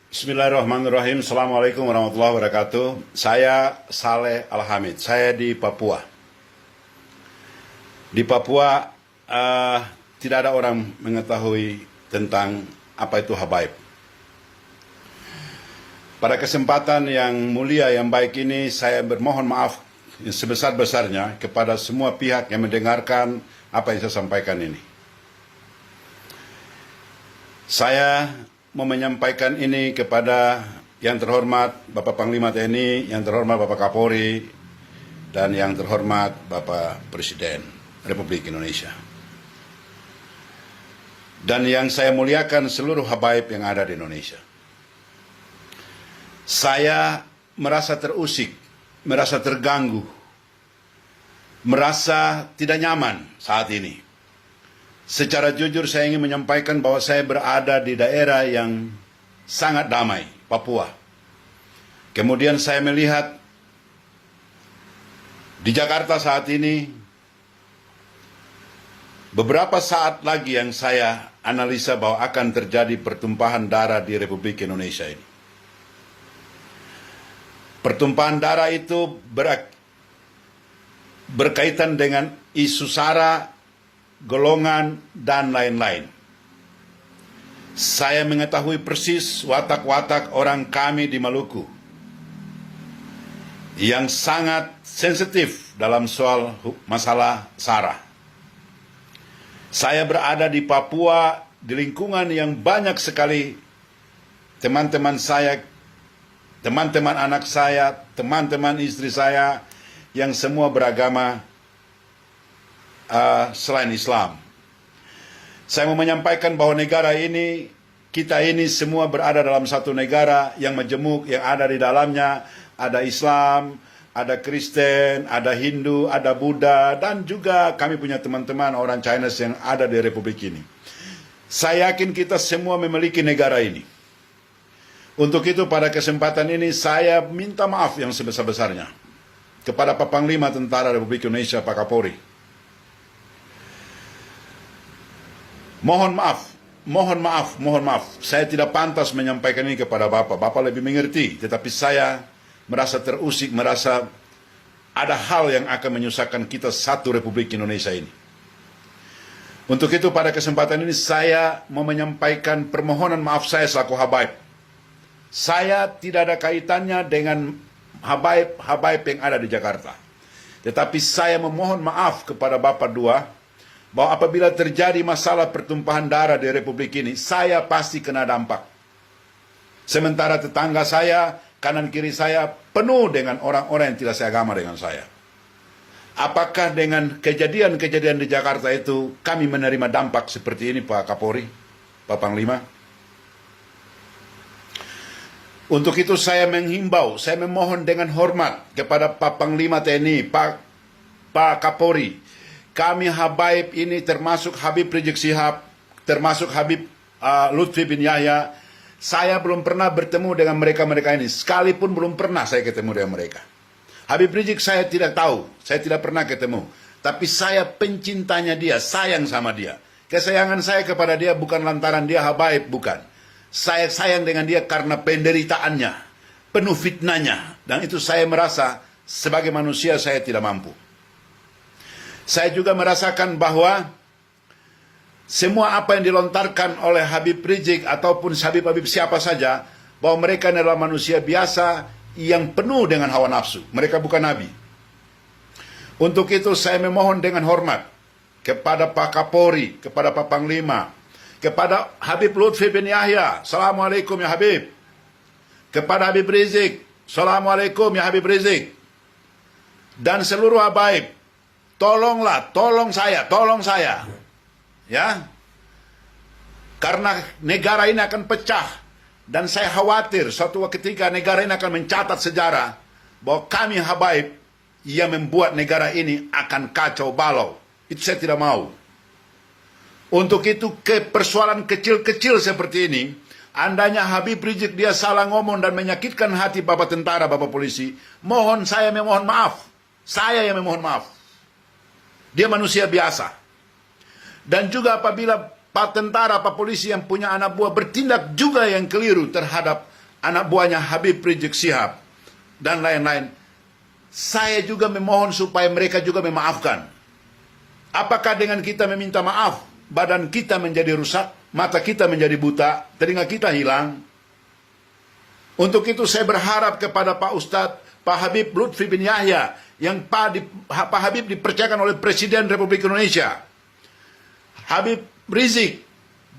Bismillahirrahmanirrahim. Assalamualaikum warahmatullahi wabarakatuh. Saya Saleh Al-Hamid. Saya di Papua. Di Papua tidak ada orang mengetahui tentang apa itu habaib. Pada kesempatan yang mulia yang baik ini, saya bermohon maaf yang sebesar-besarnya kepada semua pihak yang mendengarkan apa yang saya sampaikan ini. Saya mau menyampaikan ini kepada yang terhormat Bapak Panglima TNI, yang terhormat Bapak Kapolri, dan yang terhormat Bapak Presiden Republik Indonesia. Dan yang saya muliakan seluruh habaib yang ada di Indonesia. Saya merasa terusik, merasa terganggu, merasa tidak nyaman saat ini. Secara jujur saya ingin menyampaikan bahwa saya berada di daerah yang sangat damai, Papua. Kemudian saya melihat di Jakarta saat ini, beberapa saat lagi yang saya analisa bahwa akan terjadi pertumpahan darah di Republik Indonesia ini. Pertumpahan darah itu berkaitan dengan isu SARA, golongan, dan lain-lain. Saya mengetahui persis watak-watak orang kami di Maluku yang sangat sensitif dalam soal masalah SARA. Saya berada di Papua di lingkungan yang banyak sekali teman-teman saya, teman-teman anak saya, teman-teman istri saya yang semua beragama selain Islam. Saya mau menyampaikan bahwa negara ini, kita ini semua berada dalam satu negara yang majemuk, yang ada di dalamnya ada Islam, ada Kristen, ada Hindu, ada Buddha, dan juga kami punya teman-teman orang China yang ada di Republik ini. Saya yakin kita semua memiliki negara ini. Untuk itu pada kesempatan ini saya minta maaf yang sebesar-besarnya kepada Pak Panglima Tentara Republik Indonesia, Pak Kapolri. Mohon maaf. Saya tidak pantas menyampaikan ini kepada Bapak. Bapak lebih mengerti, tetapi saya merasa terusik, merasa ada hal yang akan menyusahkan kita satu Republik Indonesia ini. Untuk itu pada kesempatan ini saya mau menyampaikan permohonan maaf saya selaku habaib. Saya tidak ada kaitannya dengan habaib yang ada di Jakarta. Tetapi saya memohon maaf kepada Bapak dua, bahwa apabila terjadi masalah pertumpahan darah di Republik ini, saya pasti kena dampak. Sementara tetangga saya, kanan kiri saya, penuh dengan orang-orang yang tidak seagama dengan saya. Apakah dengan kejadian-kejadian di Jakarta itu, kami menerima dampak seperti ini, Pak Kapolri, Pak Panglima? Untuk itu saya menghimbau, saya memohon dengan hormat kepada Pak Panglima TNI, Pak Kapolri. Kami habaib ini termasuk Habib Rizik Syihab, termasuk Habib Lutfi bin Yahya. Saya belum pernah bertemu dengan mereka-mereka ini. Sekalipun belum pernah saya ketemu dengan mereka. Habib Rizik saya tidak tahu, saya tidak pernah ketemu. Tapi saya pencintanya dia, sayang sama dia. Kesayangan saya kepada dia bukan lantaran dia habaib, bukan. Saya sayang dengan dia karena penderitaannya, penuh fitnahnya. Dan itu saya merasa sebagai manusia saya tidak mampu. Saya juga merasakan bahwa semua apa yang dilontarkan oleh Habib Rizik ataupun Habib siapa saja, bahwa mereka adalah manusia biasa yang penuh dengan hawa nafsu. Mereka bukan nabi. Untuk itu saya memohon dengan hormat kepada Pak Kapolri, kepada Pak Panglima, kepada Habib Lutfi bin Yahya, Assalamualaikum ya Habib. Kepada Habib Rizik, Assalamualaikum ya Habib Rizik. Dan seluruh habaib, tolong saya, ya, karena negara ini akan pecah, dan saya khawatir suatu ketika negara ini akan mencatat sejarah bahwa kami habaib yang membuat negara ini akan kacau balau. Itu saya tidak mau. Untuk itu persoalan kecil-kecil seperti ini, andainya Habib Rizik dia salah ngomong dan menyakitkan hati Bapak tentara, Bapak polisi, saya memohon maaf. Saya yang memohon maaf. Dia manusia biasa. Dan juga apabila Pak tentara, Pak polisi yang punya anak buah bertindak juga yang keliru terhadap anak buahnya Habib Rizik Syihab, dan lain-lain. Saya juga memohon supaya mereka juga memaafkan. Apakah dengan kita meminta maaf, badan kita menjadi rusak, mata kita menjadi buta, telinga kita hilang? Untuk itu saya berharap kepada Pak Ustadz, Pak Habib Lutfi bin Yahya, yang Pak Habib dipercayakan oleh Presiden Republik Indonesia. Habib Rizik,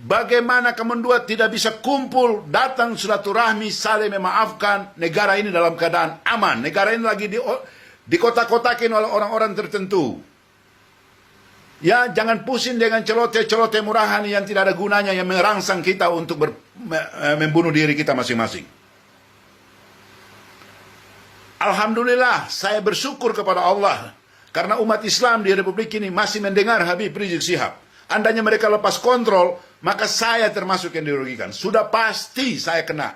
bagaimana kamu dua tidak bisa kumpul, datang silaturahmi, saling memaafkan, negara ini dalam keadaan aman. Negara ini lagi dikotak-kotakin oleh orang-orang tertentu. Ya, jangan pusing dengan celoteh-celoteh murahan yang tidak ada gunanya, yang merangsang kita untuk membunuh diri kita masing-masing. Alhamdulillah, saya bersyukur kepada Allah karena umat Islam di Republik ini masih mendengar Habib Rizik Syihab. Andainya mereka lepas kontrol, maka saya termasuk yang dirugikan. Sudah pasti saya kena.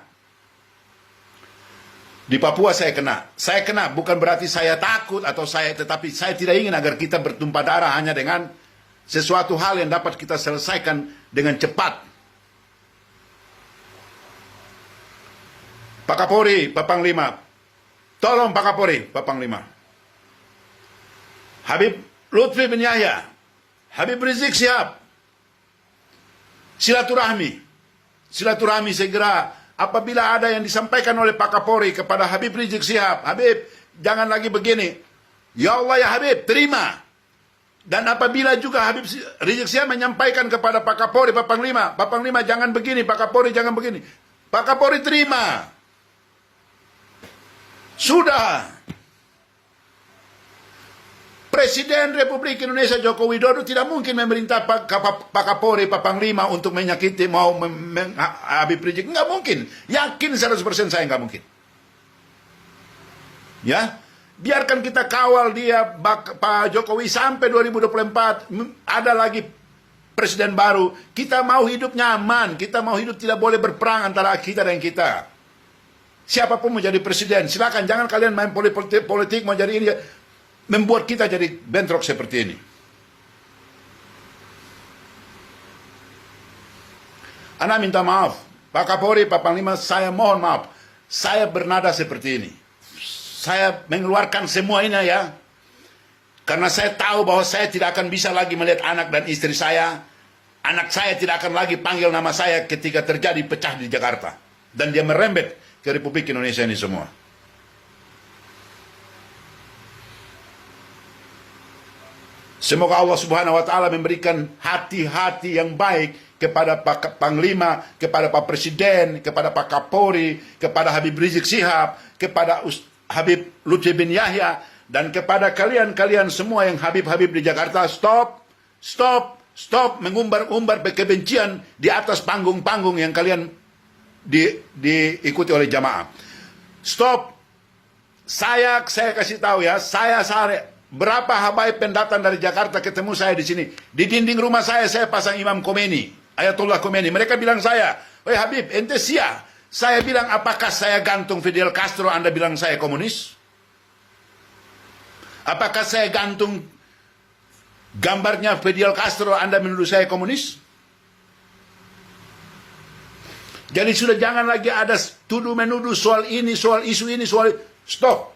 Di Papua saya kena. Saya kena bukan berarti saya takut atau tetapi saya tidak ingin agar kita bertumpah darah hanya dengan sesuatu hal yang dapat kita selesaikan dengan cepat. Pak Kapolri, Pak Panglima, tolong Pak Kapolri, Pak Panglima. Habib Lutfi bin Yahya, Habib Rizik Syihab, silaturahmi segera. Apabila ada yang disampaikan oleh Pak Kapolri kepada Habib Rizik Syihab, Habib, jangan lagi begini. Ya Allah ya Habib, terima. Dan apabila juga Habib Rizik Syihab menyampaikan kepada Pak Kapolri, Pak Panglima jangan begini, Pak Kapolri jangan begini. Pak Kapolri terima. Sudah. Presiden Republik Indonesia Joko Widodo tidak mungkin memerintah Pak Kapolri, Pak Panglima untuk menyakiti Habib Rizik. Nggak mungkin. Yakin 100% saya nggak mungkin. Ya, biarkan kita kawal dia, Pak Jokowi sampai 2024. Ada lagi presiden baru. Kita mau hidup nyaman. Kita mau hidup tidak boleh berperang antara kita dan kita. Siapapun mau jadi presiden, silakan. Jangan kalian main politik mau jadi ini. Membuat kita jadi bentrok seperti ini. Ana minta maaf, Pak Kapolri, Pak Panglima, saya mohon maaf. Saya bernada seperti ini. Saya mengeluarkan semua ini ya. Karena saya tahu bahwa saya tidak akan bisa lagi melihat anak dan istri saya. Anak saya tidak akan lagi panggil nama saya ketika terjadi pecah di Jakarta. Dan dia merembet ke Republik Indonesia ini semua. Semoga Allah Subhanahu wa taala memberikan hati-hati yang baik kepada Pak Panglima, kepada Pak Presiden, kepada Pak Kapolri, kepada Habib Rizik Syihab, kepada Habib Lutfi bin Yahya, dan kepada kalian-kalian semua yang Habib-Habib di Jakarta. Stop mengumbar-umbar kebencian di atas panggung-panggung yang kalian diikuti oleh jamaah. Stop. Saya kasih tahu ya, berapa habaib pendatang dari Jakarta ketemu saya di sini. Di dinding rumah saya pasang Imam Khomeini, Ayatullah Khomeini. Mereka bilang saya, "Woi Habib, ente sia." Saya bilang, apakah saya gantung Fidel Castro, Anda bilang saya komunis? Apakah saya gantung gambarnya Fidel Castro, Anda menuduh saya komunis? Jadi sudah jangan lagi ada tuduh-menuduh soal ini, soal isu ini, stop.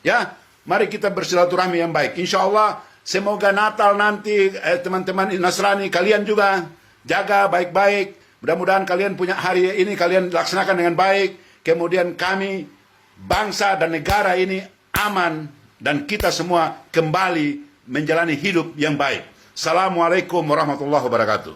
Ya. Mari kita bersilaturahmi yang baik. Insya Allah, semoga Natal nanti teman-teman Nasrani, kalian juga jaga baik-baik. Mudah-mudahan kalian punya hari ini, kalian laksanakan dengan baik. Kemudian kami, bangsa dan negara ini aman. Dan kita semua kembali menjalani hidup yang baik. Assalamualaikum warahmatullahi wabarakatuh.